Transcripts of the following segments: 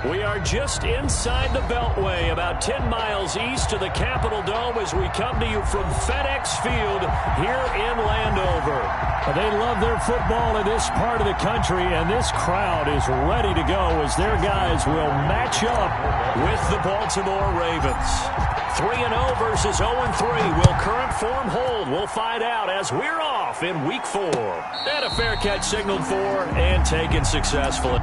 We are just inside the Beltway, about 10 miles east of the Capitol Dome as we come to you from FedEx Field here in Landover. They love their football in this part of the country, and this crowd is ready to go as their guys will match up with the Baltimore Ravens. 3-0 versus 0-3. Will current form hold? We'll find out as we're off in Week 4. And a fair catch signaled for and taken successfully.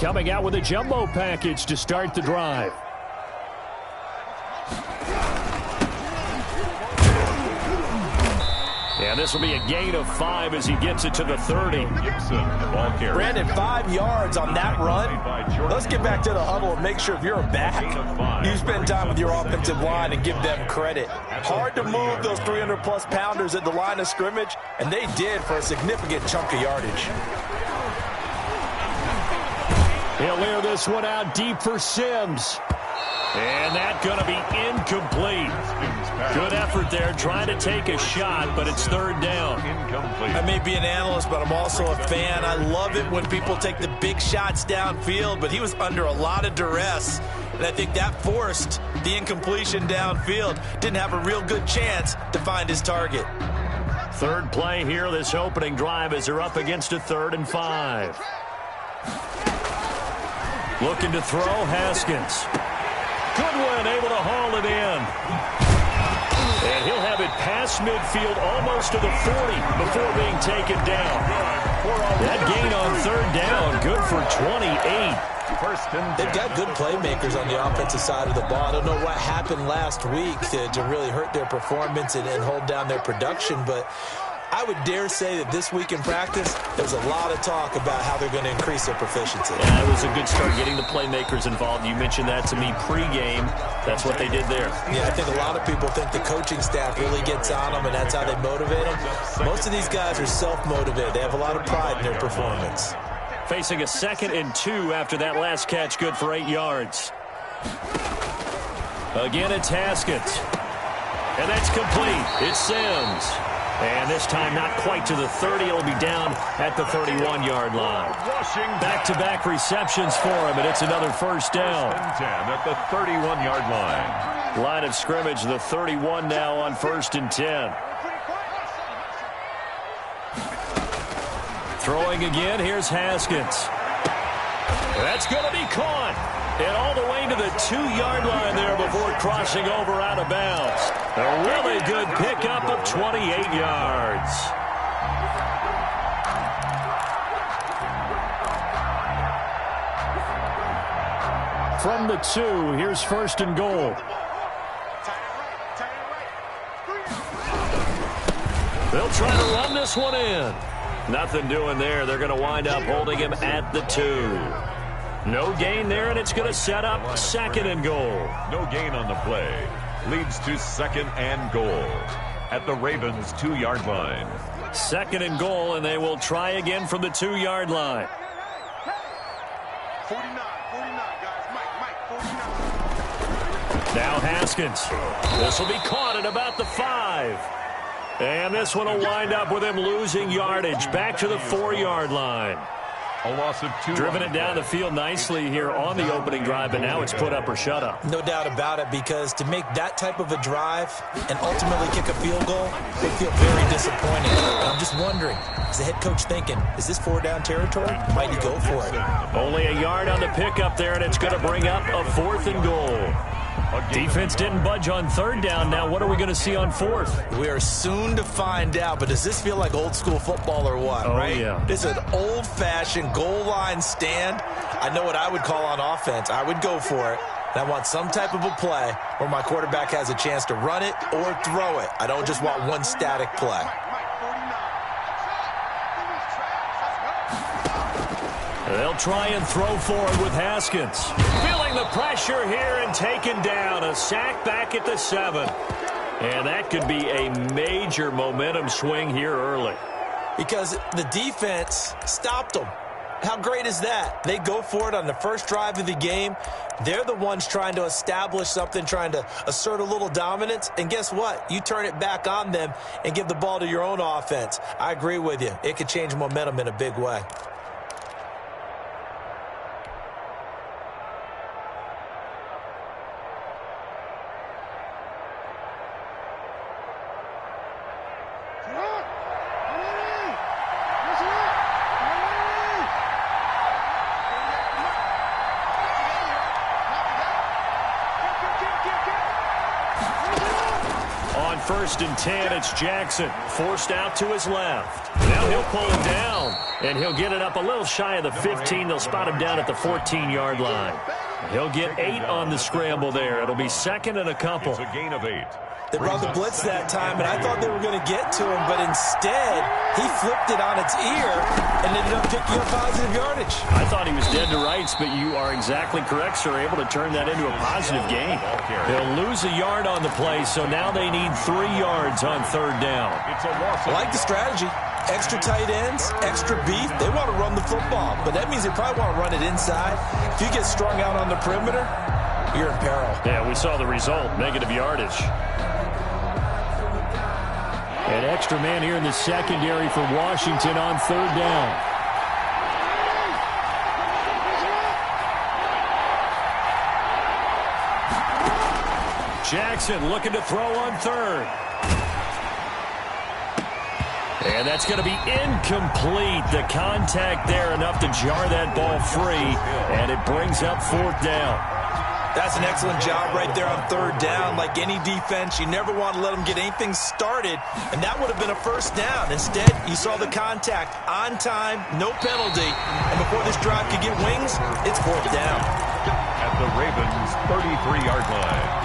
Coming out with a jumbo package to start the drive. And this will be a gain of 5 as he gets it to the 30. Brandon, 5 yards on that run. Let's get back to the huddle and make sure if you're a back, you spend time with your offensive line and give them credit. Hard to move those 300-plus pounders at the line of scrimmage, and they did for a significant chunk of yardage. He'll air this one out deep for Sims. And that's going to be incomplete. Good effort there trying to take a shot, but it's third down. I may be an analyst, but I'm also a fan. I love it when people take the big shots downfield, but he was under a lot of duress. And I think that forced the incompletion downfield. Didn't have a real good chance to find his target. Third play here, this opening drive as they're up against a 3rd and 5. Looking to throw, Haskins. Goodwin able to haul it in. And he'll have it past midfield almost to the 40 before being taken down. That gain on 3rd down, good for 28. They've got good playmakers on the offensive side of the ball. I don't know what happened last week to really hurt their performance and hold down their production, but I would dare say that this week in practice, there's a lot of talk about how they're going to increase their proficiency. Yeah, it was a good start getting the playmakers involved. You mentioned that to me pregame. That's what they did there. Yeah, I think a lot of people think the coaching staff really gets on them, and that's how they motivate them. Most of these guys are self-motivated. They have a lot of pride in their performance. Facing a 2nd and 2 after that last catch, good for 8 yards. Again, it's Haskins. And that's complete. It's Sims. And this time not quite to the 30. It'll be down at the 31-yard line. Back-to-back receptions for him, and it's another first down. 10 at the 31-yard line. Line of scrimmage, the 31 now on 1st and 10. Throwing again, here's Haskins. That's going to be caught. And all the way to the 2-yard line there before crossing over out of bounds. A really good pickup of 28 yards. From the 2, here's 1st and goal. They'll try to run this one in. Nothing doing there. They're going to wind up holding him at the 2. No gain there, and it's going to set up second and goal. No gain on the play. Leads to second and goal at the Ravens' 2-yard line. Second and goal, and they will try again from the 2-yard line. 49, guys. Mike, 49. Now Haskins. This will be caught at about the 5. And this one will wind up with him losing yardage back to the 4-yard line. A loss of 2. Driven it down the field nicely here on the opening drive, but now it's put up or shut up. No doubt about it, because to make that type of a drive and ultimately kick a field goal would feel very disappointing. And I'm just wondering, is the head coach thinking, is this 4-down territory? Might he go for it? Only a yard on the pickup there, and it's going to bring up a 4th and goal. Defense didn't budge on 3rd down. Now what are we going to see on 4th? We are soon to find out, but does this feel like old school football or what, right? Yeah. This is an old-fashioned goal line stand. I know what I would call on offense. I would go for it. And I want some type of a play where my quarterback has a chance to run it or throw it. I don't just want one static play. They'll try and throw forward with Haskins. Feeling the pressure here and taken down. A sack back at the 7. And that could be a major momentum swing here early. Because the defense stopped them. How great is that? They go for it on the first drive of the game. They're the ones trying to establish something, trying to assert a little dominance. And guess what? You turn it back on them and give the ball to your own offense. I agree with you. It could change momentum in a big way. First and 10, it's Jackson, forced out to his left. Now he'll pull him down, and he'll get it up a little shy of the 15. They'll spot him down at the 14-yard line. He'll get 8 on the scramble there. It'll be second and a couple. It's a gain of 8. They brought the blitz that time, and I thought they were going to get to him, but instead, he flipped it on its ear and ended up picking up positive yardage. I thought he was dead to rights, but you are exactly correct, sir. Able to turn that into a positive gain. They'll lose a yard on the play, so now they need 3 yards on 3rd down. I like the strategy. Extra tight ends, extra beef. They want to run the football, but that means they probably want to run it inside. If you get strung out on the perimeter, you're in peril. Yeah, we saw the result, negative yardage. An extra man here in the secondary for Washington on 3rd down. Jackson looking to throw on 3rd. And that's going to be incomplete. The contact there enough to jar that ball free, and it brings up 4th down. That's an excellent job right there on 3rd down. Like any defense, you never want to let them get anything started, and that would have been a 1st down. Instead, you saw the contact on time, no penalty, and before this drive could get wings, it's 4th down. At the Ravens' 33-yard line.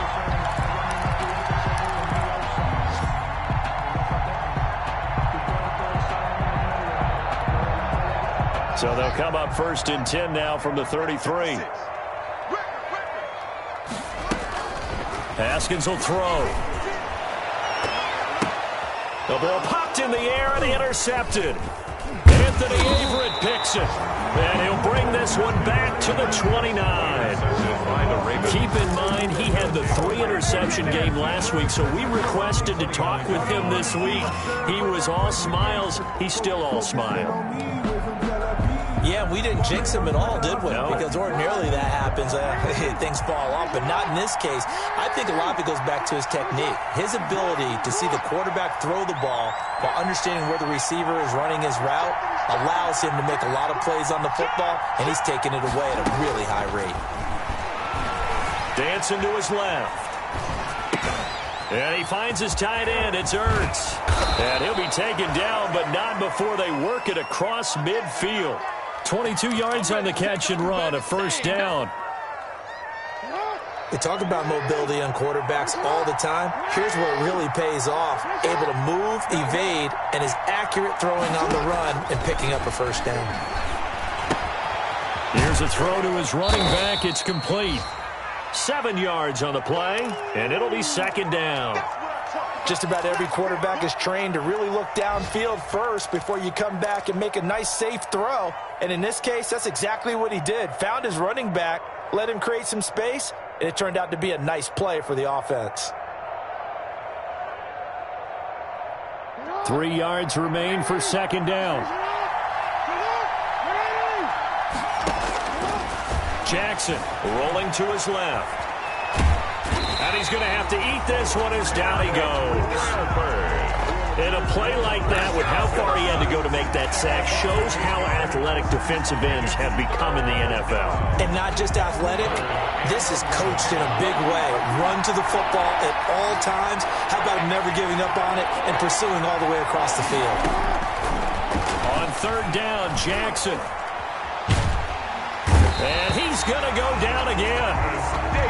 So they'll come up 1st and 10 now from the 33. Haskins will throw. The ball popped in the air and intercepted. Anthony Averett picks it. And he'll bring this one back to the 29. Keep in mind, he had the 3-interception game last week, so we requested to talk with him this week. He was all smiles. He's still all smile. Yeah, we didn't jinx him at all, did we? No. Because ordinarily that happens. Things fall off, but not in this case. I think a lot of it goes back to his technique. His ability to see the quarterback throw the ball while understanding where the receiver is running his route allows him to make a lot of plays on the football, and he's taking it away at a really high rate. Dancing to his left. And he finds his tight end. It's Ertz. And he'll be taken down, but not before they work it across midfield. 22 yards on the catch and run, a 1st down. They talk about mobility on quarterbacks all the time. Here's where it really pays off. Able to move, evade, and is accurate throwing on the run and picking up a 1st down. Here's a throw to his running back. It's complete. 7 yards on the play, and it'll be second down. Just about every quarterback is trained to really look downfield first before you come back and make a nice, safe throw. And in this case, that's exactly what he did. Found his running back, let him create some space, and it turned out to be a nice play for the offense. 3 yards remain for second down. Jackson rolling to his left. And he's going to have to eat this one as down he goes. And a play like that, with how far he had to go to make that sack, shows how athletic defensive ends have become in the NFL. And not just athletic, this is coached in a big way. Run to the football at all times. How about never giving up on it and pursuing all the way across the field? On third down, Jackson. And he's going to go down again.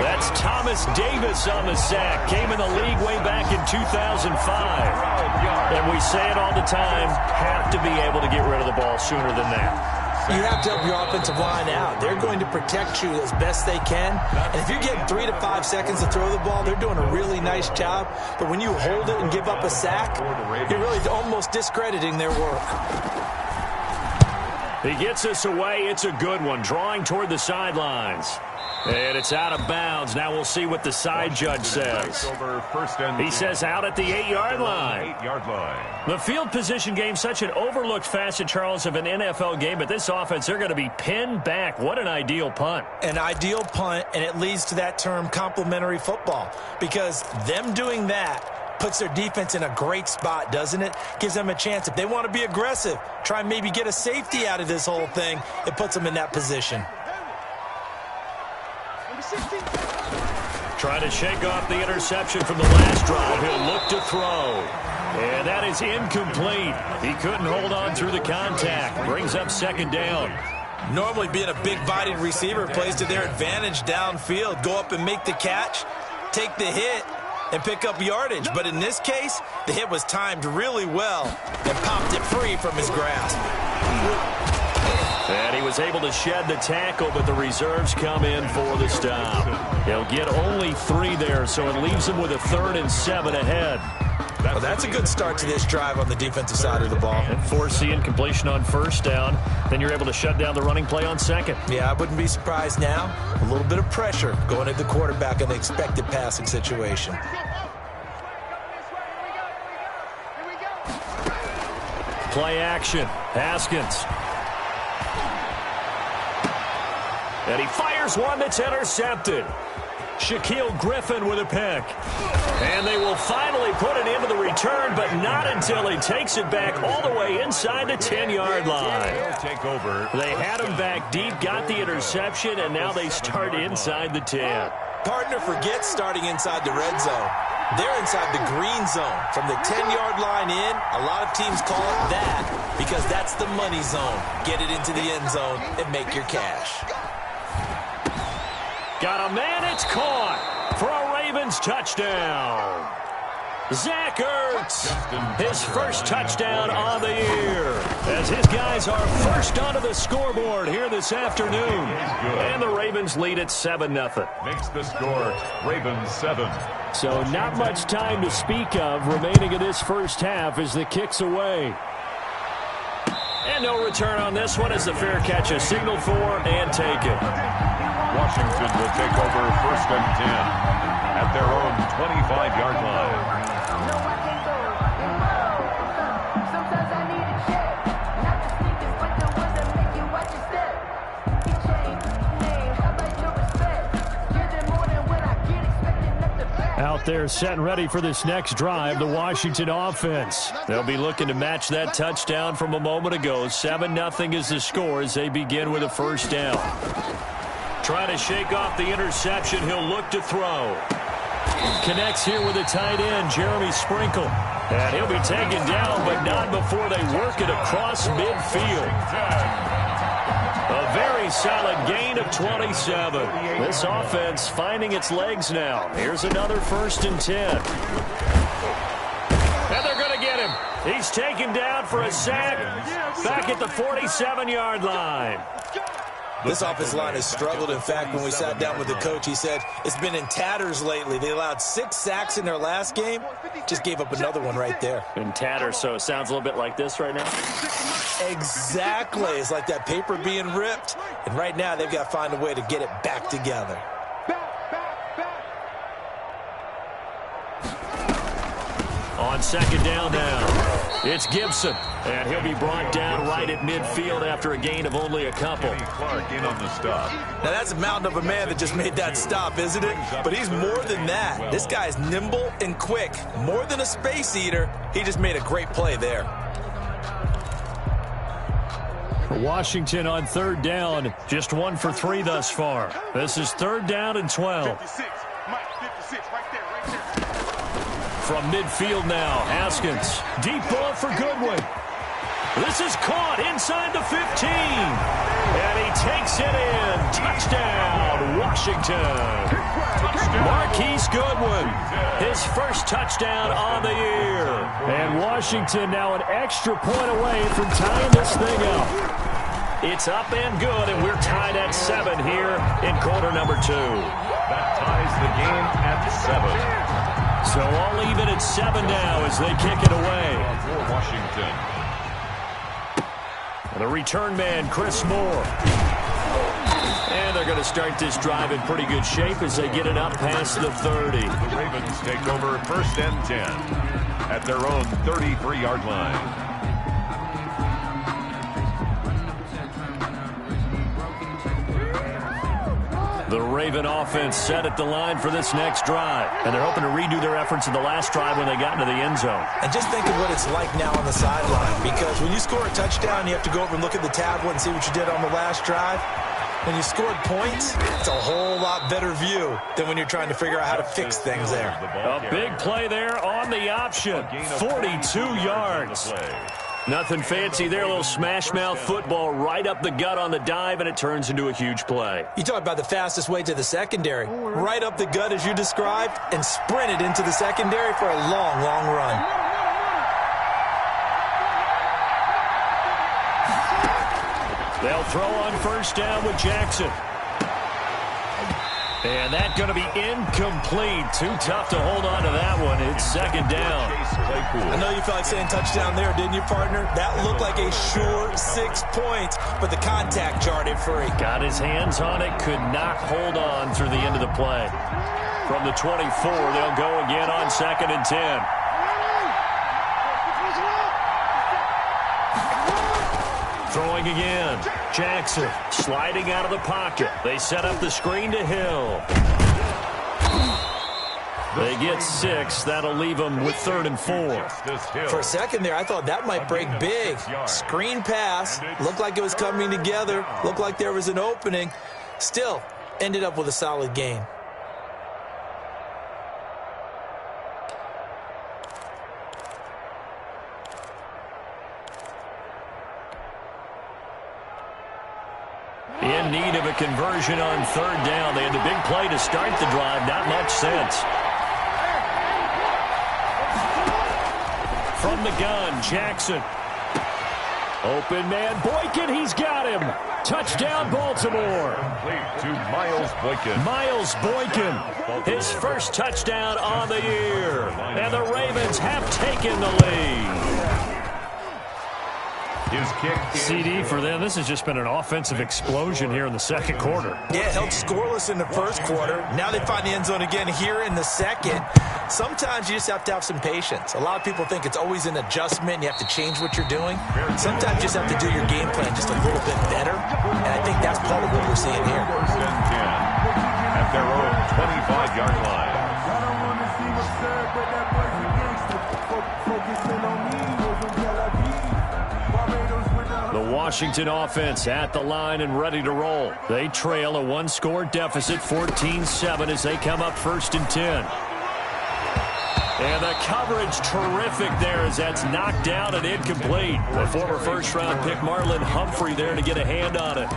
That's Thomas Davis on the sack. Came in the league way back in 2005. And we say it all the time, have to be able to get rid of the ball sooner than that. You have to help your offensive line out. They're going to protect you as best they can. And if you're getting 3 to 5 seconds to throw the ball, they're doing a really nice job. But when you hold it and give up a sack, you're really almost discrediting their work. He gets us away. It's a good one. Drawing toward the sidelines. And it's out of bounds. Now we'll see what the side judge says. He says out at the 8-yard line. The field position game, such an overlooked facet, Charles, of an NFL game. But this offense, they're going to be pinned back. What an ideal punt. An ideal punt, and it leads to that term complementary football. Because them doing that puts their defense in a great spot, doesn't it? Gives them a chance. If they want to be aggressive, try and maybe get a safety out of this whole thing, it puts them in that position. Trying to shake off the interception from the last drive. He'll look to throw. And that is incomplete. He couldn't hold on through the contact. Brings up second down. Normally being a big-bodied receiver plays to their advantage downfield. Go up and make the catch, take the hit, and pick up yardage. But in this case, the hit was timed really well and popped it free from his grasp. And he was able to shed the tackle, but the reserves come in for the stop. He'll get only 3 there, so it leaves him with a 3rd and 7 ahead. Well, that's a good start to this drive on the defensive side of the ball. And forcing incompletion on first down. Then you're able to shut down the running play on second. Yeah, I wouldn't be surprised now. A little bit of pressure going at the quarterback in the expected passing situation. Play action. Haskins. And he fires one that's intercepted. Shaquille Griffin with a pick. And they will finally put it into the return, but not until he takes it back all the way inside the 10-yard line. Take over. They had him back deep, got the interception, and now they start inside the 10. Partner forgets starting inside the red zone. They're inside the green zone. From the 10-yard line in, a lot of teams call it that because that's the money zone. Get it into the end zone and make your cash. Got a man, it's caught for a Ravens touchdown. Zach Ertz, his first touchdown on the year, as his guys are first onto the scoreboard here this afternoon. And the Ravens lead at 7-0. Makes the score Ravens 7. So not much time to speak of remaining in this first half as the kick's away. And no return on this one as the fair catch is signaled for and taken. Washington will take over 1st and 10 at their own 25-yard line. Out there set and ready for this next drive, the Washington offense. They'll be looking to match that touchdown from a moment ago. 7-0 is the score as they begin with a first down. Trying to shake off the interception. He'll look to throw. Connects here with a tight end, Jeremy Sprinkle. And he'll be taken down, but not before they work it across midfield. A very solid gain of 27. This offense finding its legs now. Here's another 1st and 10. And they're going to get him. He's taken down for a sack back at the 47-yard line. This offensive line has struggled. In fact, when we sat down with the coach, he said it's been in tatters lately. They allowed 6 sacks in their last game. Just gave up another one right there. In tatters, so it sounds a little bit like this right now? Exactly. It's like that paper being ripped. And right now, they've got to find a way to get it back together. On second down now, it's Gibson, and he'll be brought down right at midfield after a gain of only a couple. Clark in on the stop. Now, that's a mountain of a man that just made that stop, isn't it? But he's more than that. This guy's nimble and quick. More than a space eater, he just made a great play there. Washington on third down, just 1 for 3 thus far. This is 3rd down and 12. 56, Mike, 56, right there, right there. From midfield now, Haskins. Deep ball for Goodwin. This is caught inside the 15. And he takes it in. Touchdown, Washington. Marquise Goodwin, his first touchdown on the year. And Washington now an extra point away from tying this thing up. It's up and good, and we're tied at 7 here in quarter number 2. That ties the game at 7. So all even at 7 now as they kick it away. For Washington. The return man, Chris Moore. And they're going to start this drive in pretty good shape as they get it up past the 30. The Ravens take over 1st and 10 at their own 33-yard line. The Raven offense set at the line for this next drive. And they're hoping to redo their efforts in the last drive when they got into the end zone. And just think of what it's like now on the sideline. Because when you score a touchdown, you have to go over and look at the tablet and see what you did on the last drive. When you scored points, it's a whole lot better view than when you're trying to figure out how to fix things there. A big play there on the option. 42 yards. Nothing fancy there, a little smash-mouth football right up the gut on the dive, and it turns into a huge play. You talk about the fastest way to the secondary. Right up the gut as you described, and sprinted into the secondary for a long, long run. They'll throw on 1st down with Jackson. And that's going to be incomplete. Too tough to hold on to that one. It's 2nd down. I know you felt like saying touchdown there, didn't you, partner? That looked like a sure 6 points, but the contact jarred it free. Got his hands on it, could not hold on through the end of the play. From the 24, they'll go again on 2nd and 10. Throwing again. Jackson sliding out of the pocket. They set up the screen to Hill. They get 6. That'll leave them with 3rd and 4. For a second there, I thought that might break big. Screen pass. Looked like it was coming together. Looked like there was an opening. Still, ended up with a solid gain. In need of a conversion on 3rd down. They had the big play to start the drive. Not much sense. From the gun, Jackson. Open man, Boykin, he's got him. Touchdown, Baltimore. Complete to Miles Boykin. Miles Boykin, his first touchdown on the year. And the Ravens have taken the lead. His kick CD for them. This has just been an offensive explosion here in the 2nd quarter. Yeah, held scoreless in the 1st quarter. Now they find the end zone again here in the 2nd. Sometimes you just have to have some patience. A lot of people think it's always an adjustment. You have to change what you're doing. Sometimes you just have to do your game plan just a little bit better. And I think that's part of what we're seeing here. 1st and 10 at their own 25-yard line. I don't want to see what's said, but that boy's a gangster. Focusing on me wasn't Tel Aviv. The Washington offense at the line and ready to roll. They trail a 1-score deficit, 14-7 as they come up 1st and 10. And the coverage terrific there as that's knocked down and incomplete. The former 1st-round pick Marlon Humphrey there to get a hand on it.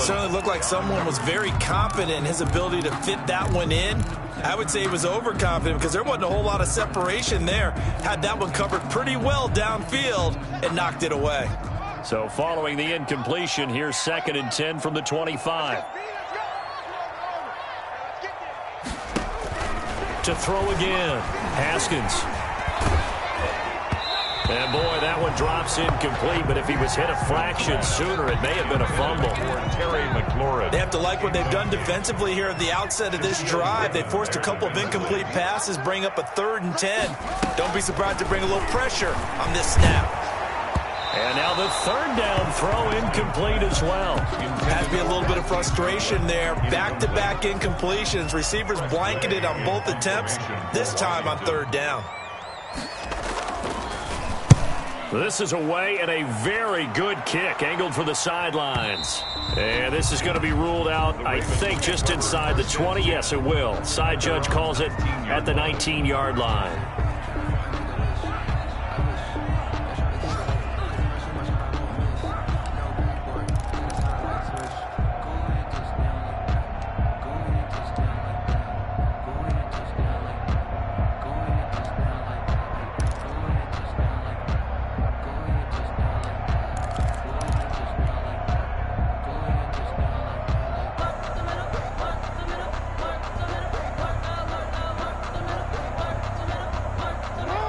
Certainly looked like someone was very confident in his ability to fit that one in. I would say he was overconfident because there wasn't a whole lot of separation there. Had that one covered pretty well downfield and knocked it away. So following the incompletion, here's 2nd and 10 from the 25. To throw again, Haskins. And boy, that one drops incomplete, but if he was hit a fraction sooner, it may have been a fumble. They have to like what they've done defensively here at the outset of this drive. They forced a couple of incomplete passes, bring up a 3rd and 10. Don't be surprised to bring a little pressure on this snap. And now the 3rd down throw incomplete as well. Has to be a little bit of frustration there. Back-to-back incompletions. Receivers blanketed on both attempts, this time on 3rd down. This is away and a very good kick, angled for the sidelines. And this is going to be ruled out, I think, just inside the 20. Yes, it will. Side judge calls it at the 19-yard line.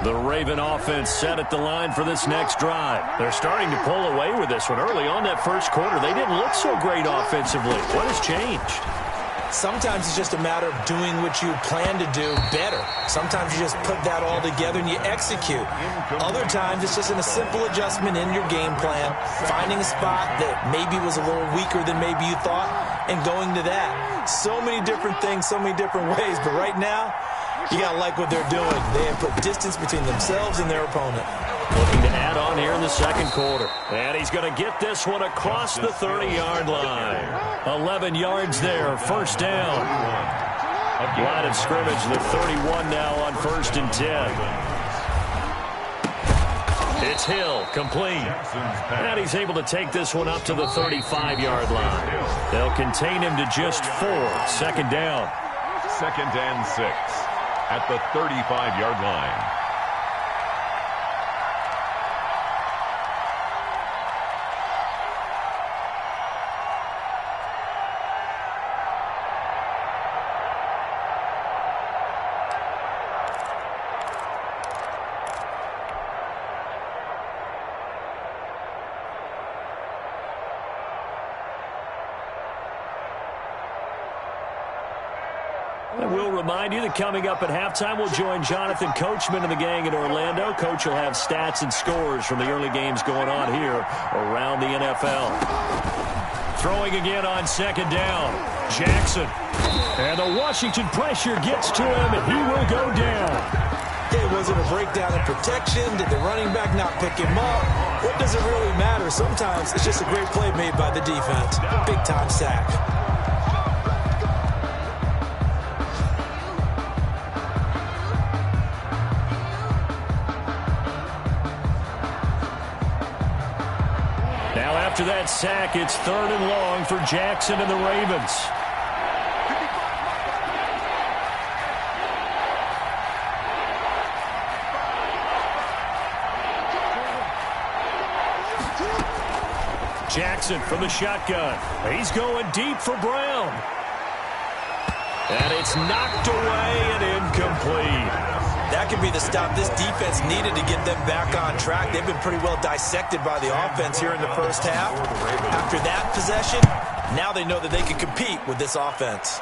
The Raven offense set at the line for this next drive. They're starting to pull away with this one. Early on that first quarter, they didn't look so great offensively. What has changed? Sometimes it's just a matter of doing what you plan to do better. Sometimes you just put that all together and you execute. Other times it's just a simple adjustment in your game plan, finding a spot that maybe was a little weaker than maybe you thought, and going to that. So many different things, so many different ways, but right now, you got to like what they're doing. They have put distance between themselves and their opponent. Looking to add on here in the second quarter. And he's going to get this one across the 30-yard line. 11 yards there, 1st down. Line of scrimmage, the 31 now on 1st and 10. It's Hill, complete. And he's able to take this one up to the 35-yard line. They'll contain him to just 4. 2nd down. 2nd and 6 at the 35-yard line. We'll remind you that coming up at halftime, we'll join Jonathan Coachman and the gang in Orlando. Coach will have stats and scores from the early games going on here around the NFL. Throwing again on 2nd down. Jackson. And the Washington pressure gets to him, and he will go down. Hey, was it a breakdown in protection? Did the running back not pick him up? What does it really matter? Sometimes it's just a great play made by the defense. Big-time sack. After that sack, it's 3rd and long for Jackson and the Ravens. Jackson from the shotgun. He's going deep for Brown. And it's knocked away and incomplete. That could be the stop this defense needed to get them back on track. They've been pretty well dissected by the offense here in the first half. After that possession, now they know that they can compete with this offense.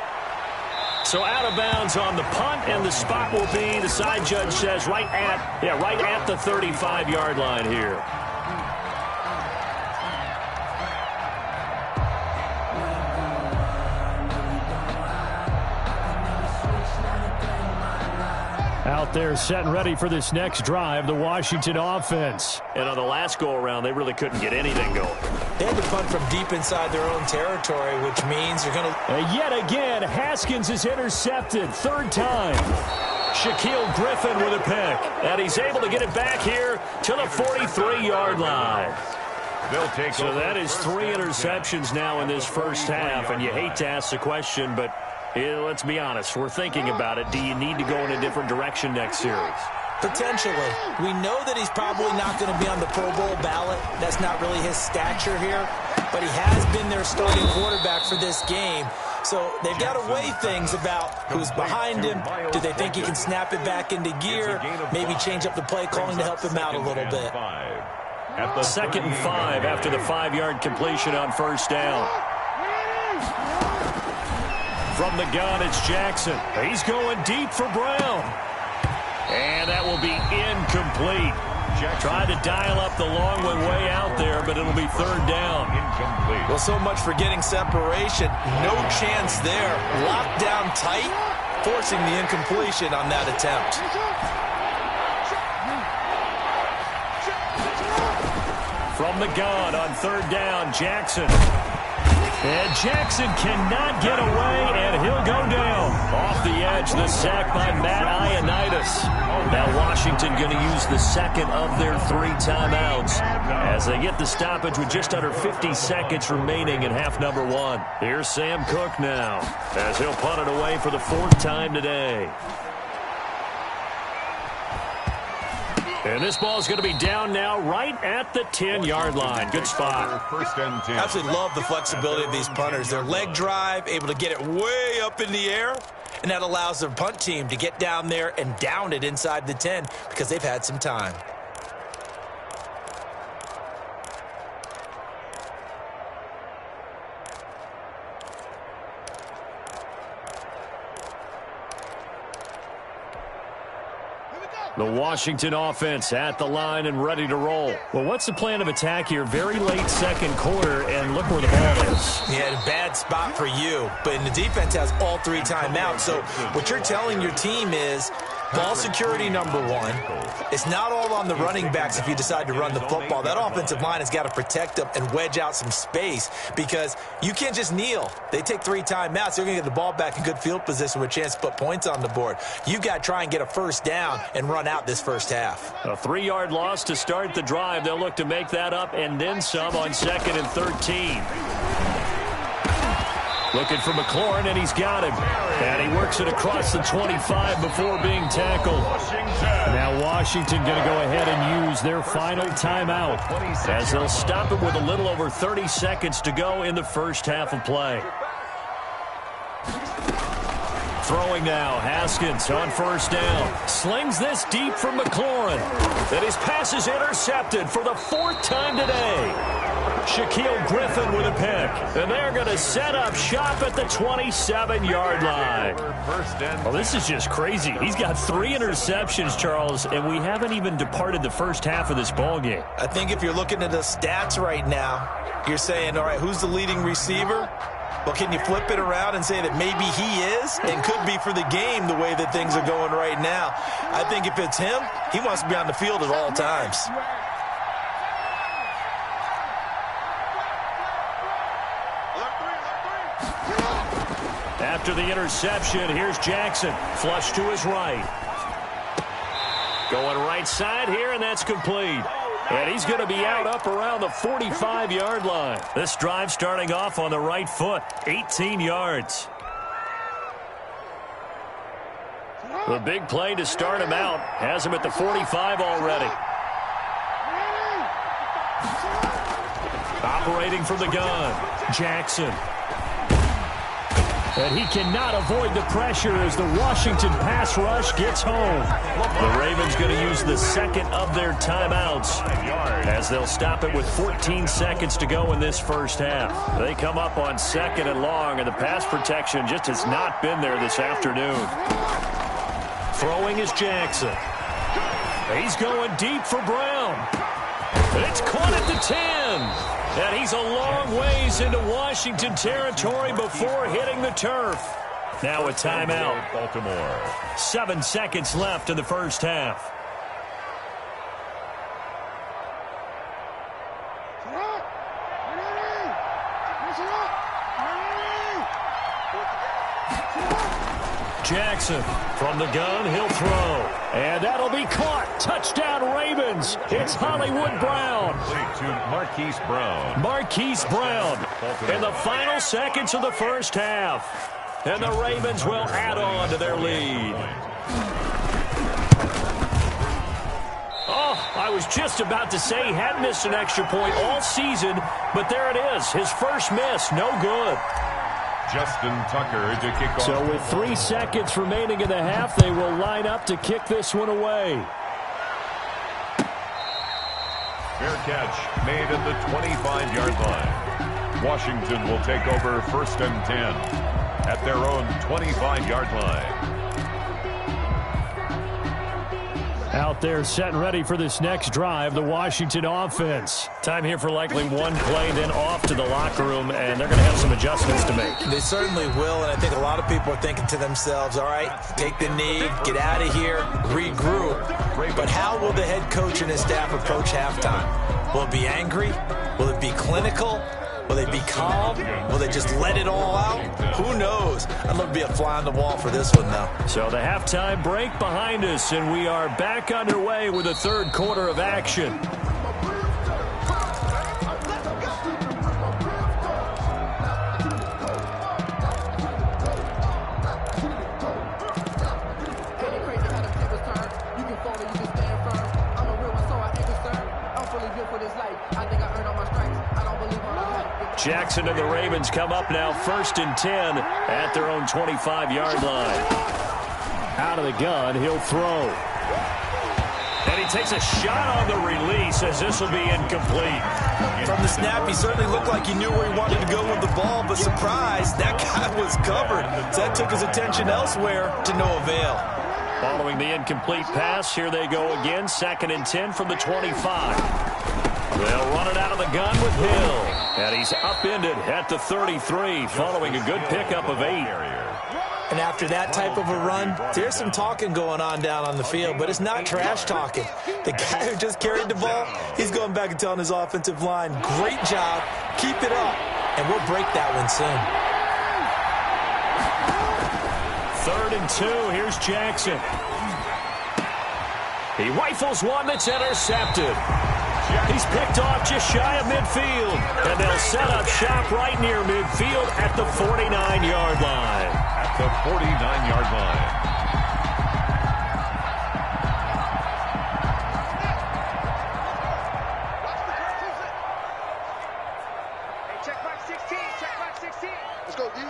So out of bounds on the punt, and the spot will be, the side judge says, right at the 35-yard line here. Out there set and ready for this next drive, the Washington offense. And on the last go-around, they really couldn't get anything going. They had to punt from deep inside their own territory, which means you're going to... And yet again, Haskins is intercepted. 3rd time. Shaquille Griffin with a pick. And he's able to get it back here to the 43-yard line. So that is 3 interceptions now in this first half. And you hate to ask the question, but... let's be honest, we're thinking about it. Do you need to go in a different direction next series? Potentially. We know that he's probably not going to be on the Pro Bowl ballot. That's not really his stature here. But he has been their starting quarterback for this game. So they've got to weigh things about who's behind him. Do they think he can snap it back into gear? Maybe change up the play calling to help him out a little bit. At the 2nd and 5 after the 5-yard completion on first down. From the gun, it's Jackson. He's going deep for Brown. And that will be incomplete. Tried to dial up the long one way out there, but it'll be 3rd down. Incomplete. Well, so much for getting separation. No chance there. Locked down tight, forcing the incompletion on that attempt. From the gun on 3rd down, Jackson. And Jackson cannot get away, and he'll go down. Off the edge, the sack by Matt Ioannidis. Now Washington going to use the second of their 3 timeouts as they get the stoppage with just under 50 seconds remaining in half number 1. Here's Sam Cook now as he'll punt it away for the 4th time today. And this ball is going to be down now right at the 10-yard line. Good spot. 1st and 10. I absolutely love the flexibility of these punters. Their leg drive, able to get it way up in the air, and that allows their punt team to get down there and down it inside the 10 because they've had some time. The Washington offense at the line and ready to roll. Well, what's the plan of attack here? Very late 2nd quarter, and look where the ball is. Yeah, a bad spot for you. But the defense has all 3 timeouts. So what you're telling your team is ball security number 1. It's not all on the running backs if you decide to run the football. That offensive line has got to protect them and wedge out some space because you can't just kneel. They take 3 timeouts. They're going to get the ball back in good field position with a chance to put points on the board. You've got to try and get a 1st down and run out this 1st half. A 3-yard loss to start the drive. They'll look to make that up and then some on 2nd and 13. Looking for McLaurin, and he's got him. And he works it across the 25 before being tackled. Now Washington going to go ahead and use their final timeout as they'll stop it with a little over 30 seconds to go in the 1st half of play. Throwing now, Haskins on 1st down. Slings this deep from McLaurin. And his pass is intercepted for the 4th time today. Shaquille Griffin with a pick. And they're going to set up shop at the 27-yard line. Well, this is just crazy. He's got 3 interceptions, Charles, and we haven't even departed the 1st half of this ballgame. I think if you're looking at the stats right now, you're saying, all right, who's the leading receiver? Well, can you flip it around and say that maybe he is and could be for the game the way that things are going right now? I think if it's him, he wants to be on the field at all times. After the interception, here's Jackson. Flush to his right. Going right side here, and that's complete. And he's going to be out up around the 45-yard line. This drive starting off on the right foot, 18 yards. The big play to start him out has him at the 45 already. Operating from the gun, Jackson. And he cannot avoid the pressure as the Washington pass rush gets home. The Ravens going to use the 2nd of their timeouts as they'll stop it with 14 seconds to go in this 1st half. They come up on 2nd and long, and the pass protection just has not been there this afternoon. Throwing is Jackson. He's going deep for Brown. It's caught at the 10. And he's a long ways into Washington territory before hitting the turf. Now a timeout. Baltimore. 7 seconds left in the 1st half. Jackson from the gun, he'll throw. And that'll be caught. Touchdown Ravens. It's Hollywood Brown. To Marquise Brown. Marquise Brown in the final seconds of the 1st half. And the Ravens will add on to their lead. I was just about to say he hadn't missed an extra point all season, but there it is. His first miss, no good. Justin Tucker to kick off. So with 3 seconds remaining in the half, they will line up to kick this one away. Fair catch made at the 25-yard line. Washington will take over 1st and 10 at their own 25-yard line. Out there set and ready for this next drive, the Washington offense. Time here for likely one play, then off to the locker room, and they're going to have some adjustments to make. They certainly will, and I think a lot of people are thinking to themselves, all right, take the knee, get out of here, regroup. But how will the head coach and his staff approach halftime? Will it be angry? Will it be clinical? Will they be calm? Will they just let it all out? Who knows? I'd love to be a fly on the wall for this one, though. So the halftime break behind us, and we are back underway with the third quarter of action. Jackson and the Ravens come up now 1st and 10 at their own 25-yard line. Out of the gun, he'll throw. And he takes a shot on the release as this will be incomplete. From the snap, he certainly looked like he knew where he wanted to go with the ball, but surprise, that guy was covered. So that took his attention elsewhere to no avail. Following the incomplete pass, here they go again, 2nd and 10 from the 25. They'll run it out of the gun with Hill. And he's upended at the 33 following a good pickup of 8. And after that type of a run, there's some talking going on down on the field, but it's not trash talking. The guy who just carried the ball, he's going back and telling his offensive line, great job, keep it up, and we'll break that one soon. 3rd and 2, here's Jackson. He rifles one that's intercepted. He's picked off just shy of midfield. And they'll set up shop right near midfield at the 49-yard line. At the 49-yard line. Hey, check back 16, check back 16. Let's go, D.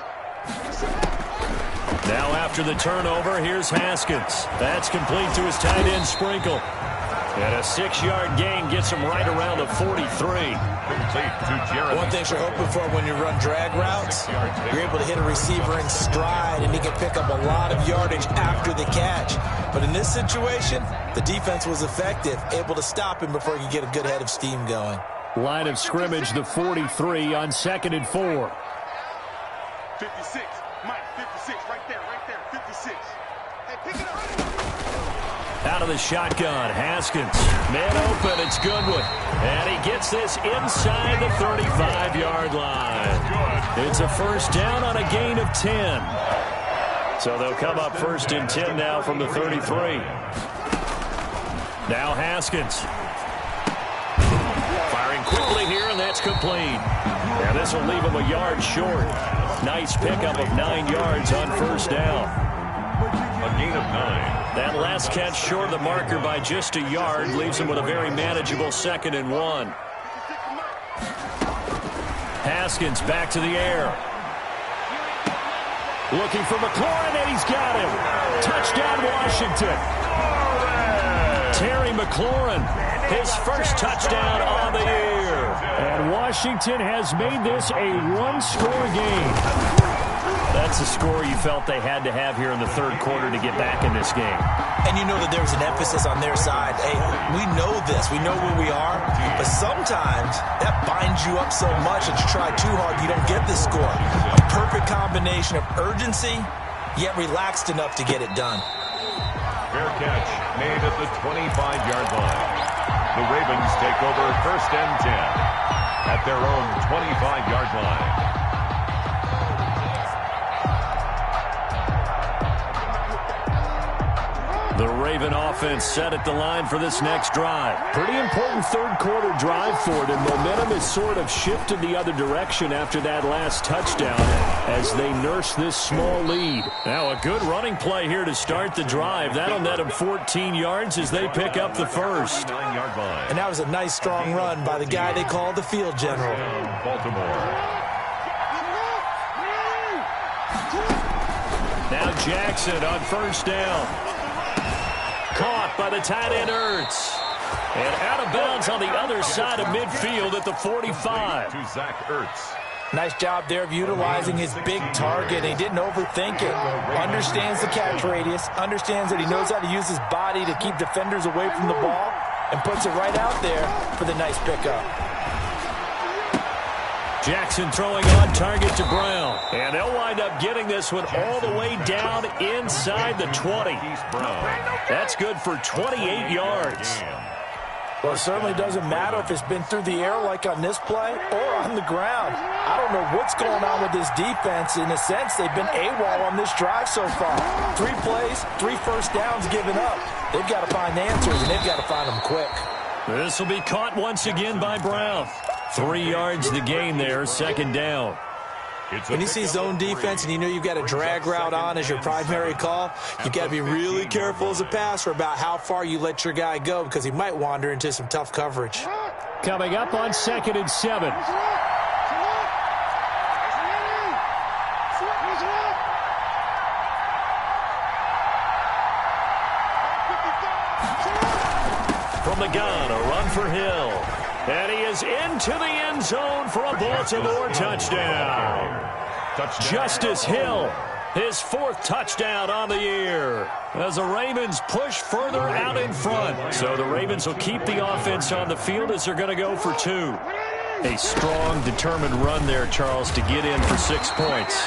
Now after the turnover, here's Haskins. That's complete to his tight end Sprinkle. And a 6-yard gain gets him right around the 43. One thing you're hoping for when you run drag routes, you're able to hit a receiver in stride, and he can pick up a lot of yardage after the catch. But in this situation, the defense was effective, able to stop him before he could get a good head of steam going. Line of scrimmage, the 43 on 2nd and 4. 56, Mike, 56, right there, 56. Hey, pick it up. Out of the shotgun, Haskins. Man open, it's Goodwin. And he gets this inside the 35-yard line. It's a 1st down on a gain of 10. So they'll come up 1st and 10 now from the 33. Now Haskins. Firing quickly here, and that's complete. And this will leave him a yard short. Nice pickup of 9 yards on 1st down. A gain of 9. That last catch short of the marker by just a yard leaves him with a very manageable 2nd and 1. Haskins back to the air. Looking for McLaurin, and he's got him. Touchdown, Washington. Terry McLaurin, his first touchdown on the year. And Washington has made this a one-score game. That's a score you felt they had to have here in the third quarter to get back in this game. And you know that there was an emphasis on their side. Hey, we know this. We know where we are. But sometimes that binds you up so much that you try too hard, you don't get the score. A perfect combination of urgency, yet relaxed enough to get it done. Fair catch made at the 25-yard line. The Ravens take over 1st and 10 at their own 25-yard line. The Raven offense set at the line for this next drive. Pretty important third-quarter drive for it, and momentum has sort of shifted the other direction after that last touchdown as they nurse this small lead. Now a good running play here to start the drive. That'll net them 14 yards as they pick up the first. And that was a nice, strong run by the guy they call the field general. Baltimore. Now Jackson on first down. Caught by the tight end Ertz. And out of bounds on the other side of midfield at the 45. To Zach Ertz. Nice job there of utilizing his big target. He didn't overthink it. Understands the catch radius. Understands that he knows how to use his body to keep defenders away from the ball. And puts it right out there for the nice pickup. Jackson throwing on target to Brown. And they'll wind up getting this one all the way down inside the 20. That's good for 28 yards. Well, it certainly doesn't matter if it's been through the air like on this play or on the ground. I don't know what's going on with this defense. In a sense, they've been AWOL on this drive so far. 3 plays, 3 first downs given up. They've got to find answers, and they've got to find them quick. This will be caught once again by Brown. 3 yards the gain there, second down. When you see zone defense and you know you've got a drag route on as your primary call, you've got to be really careful as a passer about how far you let your guy go because he might wander into some tough coverage. Coming up on 2nd and 7. From the gun, a run for Hill. And he is into the end zone for a Baltimore touchdown. Justice Hill, his 4th touchdown on the year. As the Ravens push further out in front. So the Ravens will keep the offense on the field as they're going to go for 2. A strong, determined run there, Charles, to get in for 6 points.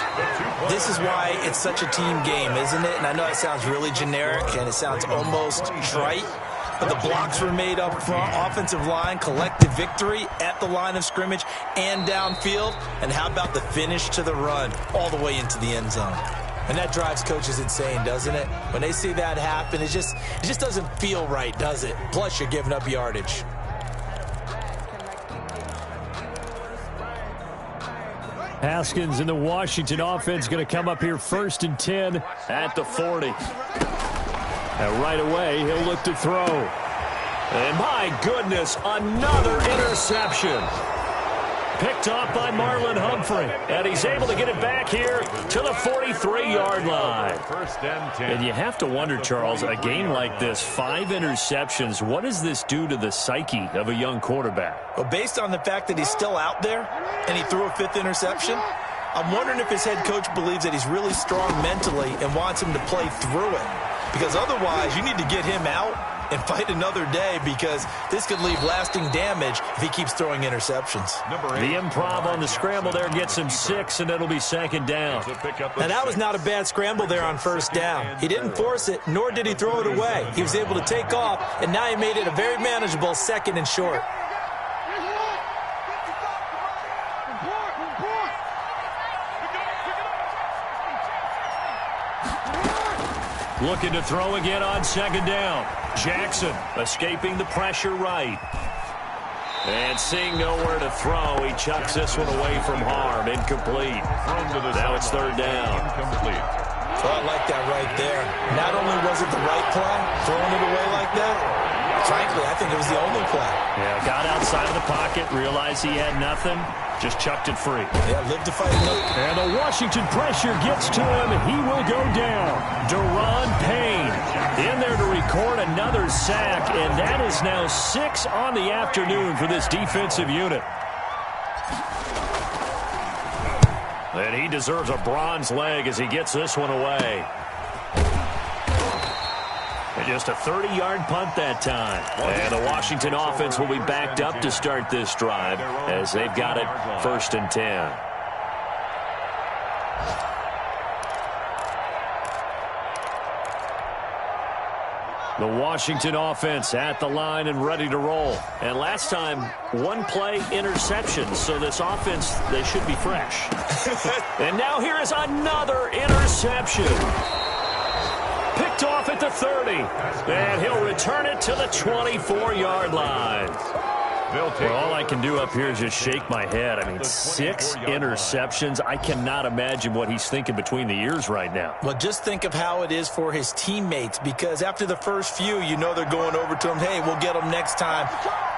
This is why it's such a team game, isn't it? And I know it sounds really generic and it sounds almost trite. But the blocks were made up front, offensive line, collective victory at the line of scrimmage and downfield. And how about the finish to the run all the way into the end zone? And that drives coaches insane, doesn't it? When they see that happen, it just doesn't feel right, does it? Plus, you're giving up yardage. Haskins and the Washington offense going to come up here 1st and 10 at the 40. And right away, he'll look to throw. And my goodness, another interception. Picked off by Marlon Humphrey. And he's able to get it back here to the 43-yard line. 1st and 10. And you have to wonder, Charles, a game like this, 5 interceptions, what does this do to the psyche of a young quarterback? Well, based on the fact that he's still out there and he threw a 5th interception, I'm wondering if his head coach believes that he's really strong mentally and wants him to play through it. Because otherwise, you need to get him out and fight another day because this could leave lasting damage if he keeps throwing interceptions. The improv on the scramble there gets him 6, and it'll be 2nd down. Now, that was not a bad scramble there on 1st down. He didn't force it, nor did he throw it away. He was able to take off, and now he made it a very manageable 2nd and short. Looking to throw again on 2nd down. Jackson escaping the pressure right. And seeing nowhere to throw, he chucks this one away from harm. Incomplete. Now it's 3rd down. Incomplete. Well, I like that right there. Not only was it the right play, throwing it away like that, frankly, I think it was the only play. Yeah, got outside of the pocket, realized he had nothing, just chucked it free. Yeah, lived to fight another. And the Washington pressure gets to him. He will go down. Deron Payne in there to record another sack, and that is now 6 on the afternoon for this defensive unit. And he deserves a bronze leg as he gets this one away. And just a 30-yard punt that time. And the Washington offense will be backed up to start this drive as they've got it 1st and 10. The Washington offense at the line and ready to roll. And last time, 1 play interception. So this offense, they should be fresh. And now here is another interception. Picked off at the 30. And he'll return it to the 24-yard line. Well, all I can do up here is just shake my head. I mean, 6 interceptions. I cannot imagine what he's thinking between the ears right now. Well, just think of how it is for his teammates, because after the first few, you know they're going over to him, hey, we'll get them next time.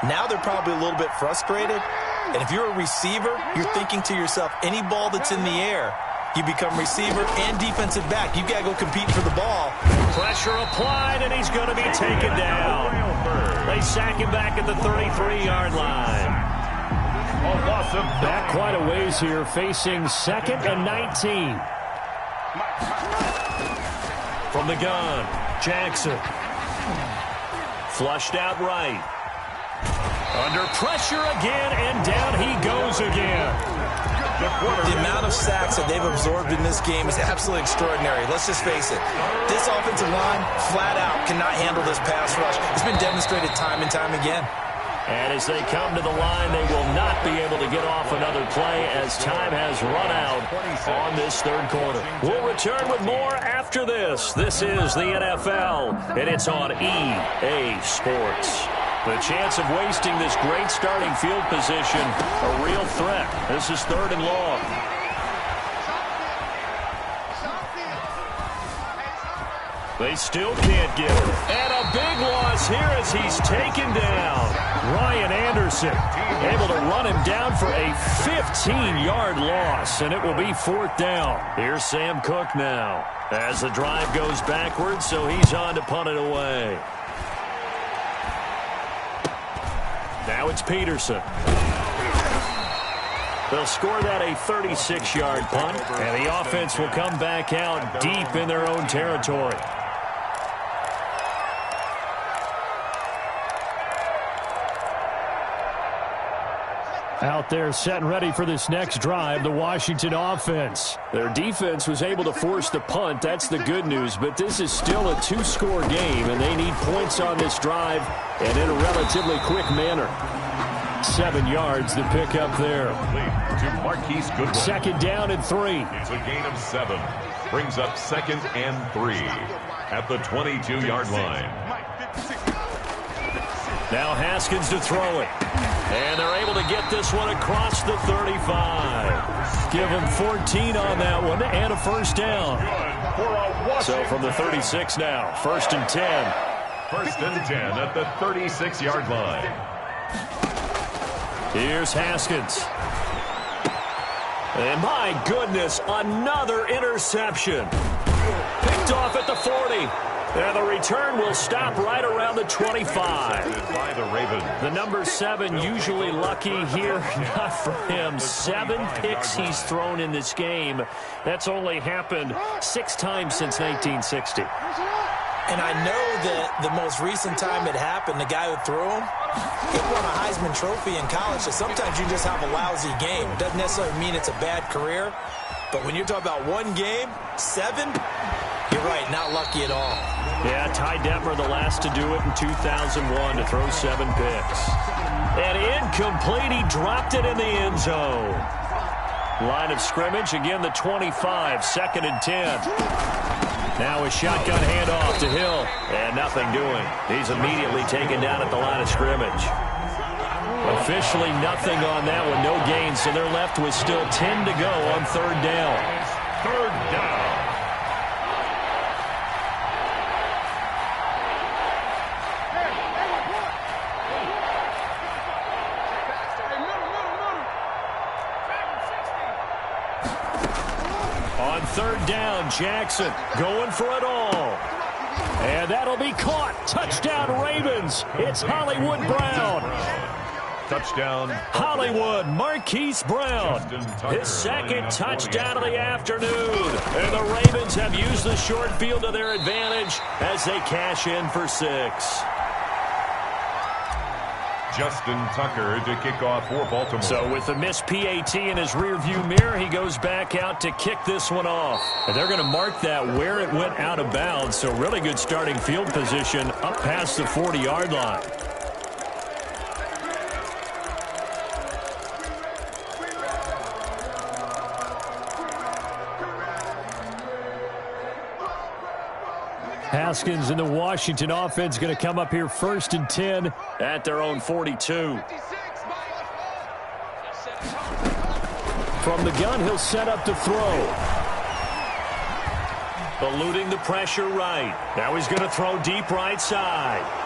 Now they're probably a little bit frustrated. And if you're a receiver, you're thinking to yourself, any ball that's in the air, you become receiver and defensive back. You've got to go compete for the ball. Pressure applied, and he's going to be taken down. They sack him back at the 33-yard line. Back quite a ways here, facing 2nd and 19. From the gun, Jackson. Flushed out right. Under pressure again, and down he goes again. The amount of sacks that they've absorbed in this game is absolutely extraordinary. Let's just face it. This offensive line, flat out, cannot handle this pass rush. It's been demonstrated time and time again. And as they come to the line, they will not be able to get off another play as time has run out on this third quarter. We'll return with more after this. This is the NFL, and it's on EA Sports. The chance of wasting this great starting field position, a real threat. This is 3rd and long. They still can't get it. And a big loss here as he's taken down. Ryan Anderson able to run him down for a 15-yard loss, and it will be 4th down. Here's Sam Cook now as the drive goes backwards, so he's on to punt it away. Now it's Peterson. They'll score that a 36-yard punt, and the offense will come back out deep in their own territory. Out there set and ready for this next drive, the Washington offense. Their defense was able to force the punt. That's the good news, but this is still a 2-score game, and they need points on this drive and in a relatively quick manner. 7 yards to pick up there. To Marquise Goodwin. 2nd down and 3. It's a gain of 7. Brings up 2nd and 3 at the 22-yard line. Now Haskins to throw it. And they're able to get this one across the 35. Give him 14 on that one and a 1st down. So from the 36 now, 1st and 10. 1st and 10 at the 36-yard line. Here's Haskins. And my goodness, another interception. Picked off at the 40. And the return will stop right around the 25. By the Ravens. The number 7 usually lucky here. Not for him. 7 picks he's thrown in this game. That's only happened 6 times since 1960. And I know that the most recent time it happened, the guy who threw him, he won a Heisman Trophy in college. So sometimes you just have a lousy game. Doesn't necessarily mean it's a bad career. But when you're talking about one game, 7, you're right, not lucky at all. Yeah, Ty Detmer, the last to do it in 2001, to throw 7 picks. And incomplete, he dropped it in the end zone. Line of scrimmage, again the 25, 2nd and 10. Now a shotgun handoff to Hill, and nothing doing. He's immediately taken down at the line of scrimmage. Officially nothing on that one, no gain, so they're left with still 10 to go on 3rd down. 3rd down. On 3rd down, Jackson going for it all. And that'll be caught. Touchdown, Ravens. It's Hollywood Brown. Touchdown. Hollywood, Marquise Brown. His 2nd touchdown of the afternoon. And the Ravens have used the short field to their advantage as they cash in for 6. Justin Tucker to kick off for Baltimore. So with the missed PAT in his rearview mirror, he goes back out to kick this one off. And they're going to mark that where it went out of bounds. So really good starting field position up past the 40-yard line. Haskins and the Washington offense going to come up here 1st and 10 at their own 42. From the gun, he'll set up to throw. Eluding the pressure right. Now he's going to throw deep right side.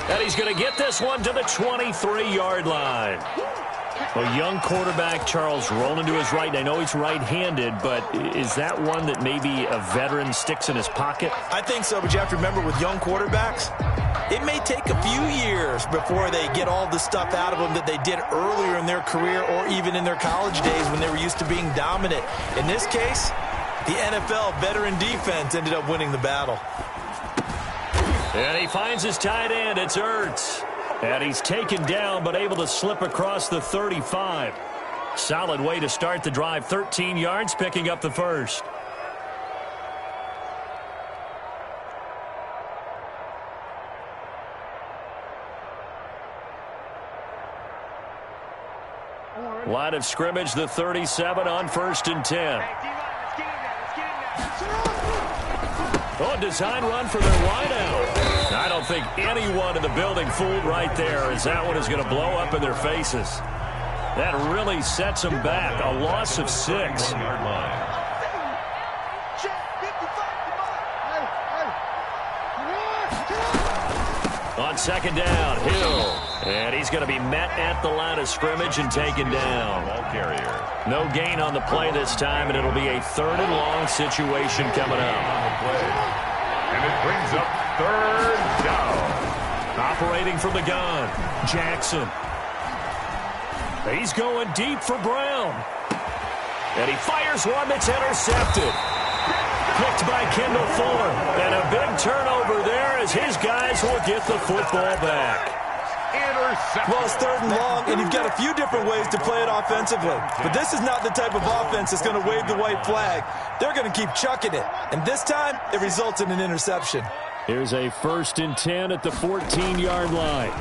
And he's going to get this one to the 23-yard line. A young quarterback, Charles, rolling to his right. And I know he's right-handed, but is that one that maybe a veteran sticks in his pocket? I think so, but you have to remember with young quarterbacks, it may take a few years before they get all the stuff out of them that they did earlier in their career or even in their college days when they were used to being dominant. In this case, the NFL veteran defense ended up winning the battle. And he finds his tight end. It's Ertz. And he's taken down but able to slip across the 35. Solid way to start the drive. 13 yards, picking up the first. Line of scrimmage, the 37 on 1st and 10. Oh, design run for their wideout. I don't think anyone in the building fooled right there, as that one is going to blow up in their faces. That really sets them back. A loss of 6. On 2nd down, Hill. And he's going to be met at the line of scrimmage and taken down. No gain on the play this time, and it'll be a 3rd and long situation coming up. And it brings up 3rd down. Operating from the gun, Jackson. He's going deep for Brown. And he fires one that's intercepted. Picked by Kendall Fuller. And a big turnover there as his guys will get the football back. Well, it's 3rd and long, and you've got a few different ways to play it offensively. But this is not the type of offense that's going to wave the white flag. They're going to keep chucking it. And this time, it results in an interception. Here's a 1st and 10 at the 14-yard line.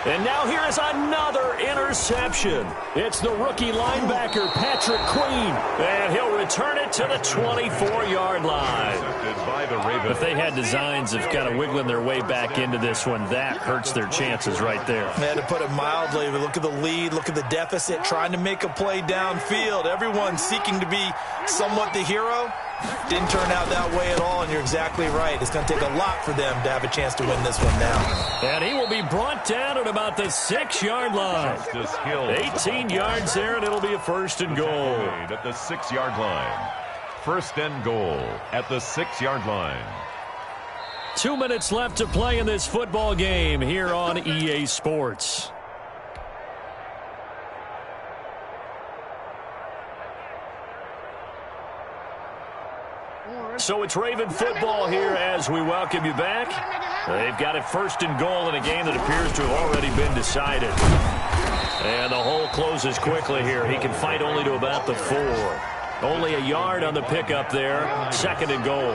And now here is another interception. It's the rookie linebacker, Patrick Queen. And he'll return it to the 24-yard line. If they had designs of kind of wiggling their way back into this one, that hurts their chances right there. Man, to put it mildly, look at the lead, look at the deficit, trying to make a play downfield. Everyone seeking to be somewhat the hero. Didn't turn out that way at all, and you're exactly right. It's going to take a lot for them to have a chance to win this one now. And he will be brought down at about the 6-yard line. 18 yards there, and it'll be a 1st and goal. At the 6-yard line. 1st and goal at the 6-yard line. 2 minutes left to play in this football game here on EA Sports. So it's Raven football here as we welcome you back. They've got it 1st and goal in a game that appears to have already been decided. And the hole closes quickly here. He can fight only to about the 4. Only a yard on the pickup there. 2nd and goal.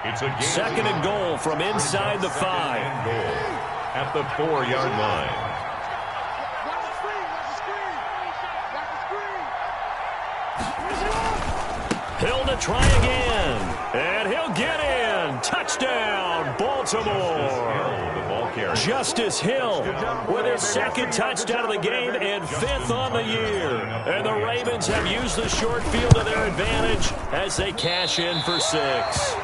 It's a 2nd and goal from inside the 5. At the 4-yard line. Hill to try again. And he'll get in. Touchdown, Baltimore. Justice Hill with his 2nd touchdown of the game and 5th on the year. And the Ravens have used the short field to their advantage as they cash in for 6.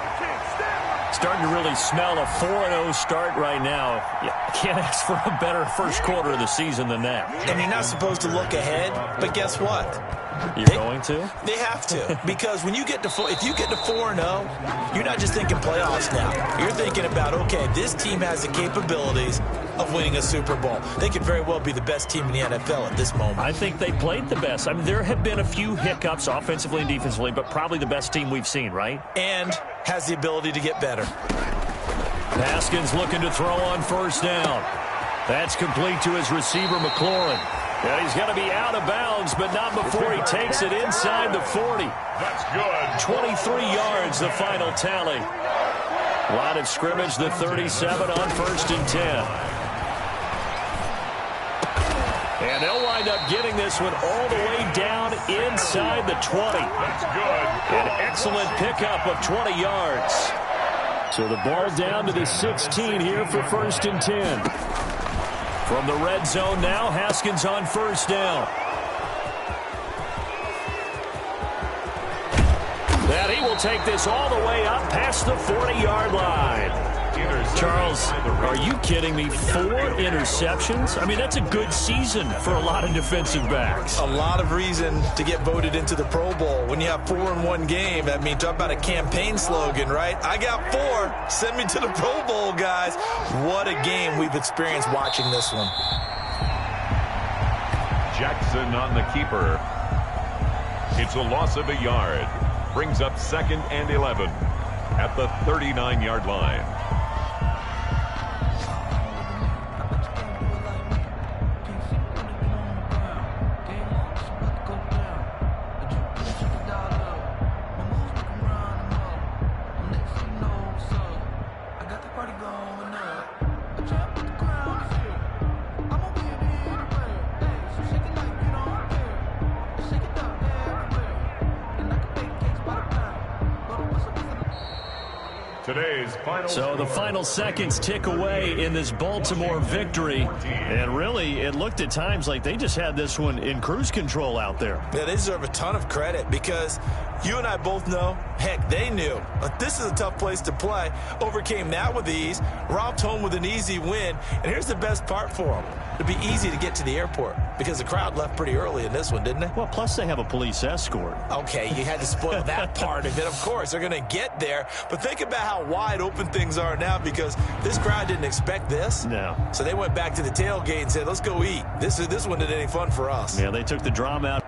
Starting to really smell a 4-0 start right now. You can't ask for a better first quarter of the season than that. And you're not supposed to look ahead, but guess what? You're going to? They have to, because when you get to if you get to 4-0, you're not just thinking playoffs now. You're thinking about, okay, this team has the capabilities of winning a Super Bowl. They could very well be the best team in the NFL at this moment. I think they played the best. I mean, there have been a few hiccups offensively and defensively, but probably the best team we've seen, right? And has the ability to get better. Haskins looking to throw on 1st down. That's complete to his receiver, McLaurin. And he's going to be out of bounds, but not before he takes it inside the 40. That's good. 23 yards, the final tally. Line of scrimmage, the 37 on 1st and 10. And they'll wind up getting this one all the way down inside the 20. That's good. An excellent pickup of 20 yards. So the ball down to the 16 here for 1st and 10. From the red zone now, Haskins on 1st down. And he will take this all the way up past the 40-yard line. Charles, are you kidding me? 4 interceptions? I mean, that's a good season for a lot of defensive backs. A lot of reason to get voted into the Pro Bowl. When you have 4 in one game, I mean, talk about a campaign slogan, right? I got 4. Send me to the Pro Bowl, guys. What a game we've experienced watching this one. Jackson on the keeper. It's a loss of a yard. Brings up 2nd and 11 at the 39-yard line. So the final seconds tick away in this Baltimore victory. And really, it looked at times like they just had this one in cruise control out there. Yeah, they deserve a ton of credit because you and I both know, heck, they knew. But this is a tough place to play. Overcame that with ease. Romped home with an easy win. And here's the best part for them. It'd be easy to get to the airport because the crowd left pretty early in this one, didn't they? Well, plus they have a police escort. Okay, you had to spoil that part of it. Of course, they're going to get there. But think about how wide open things are now because this crowd didn't expect this. No. So they went back to the tailgate and said, let's go eat. This one isn't any fun for us. Yeah, they took the drama out.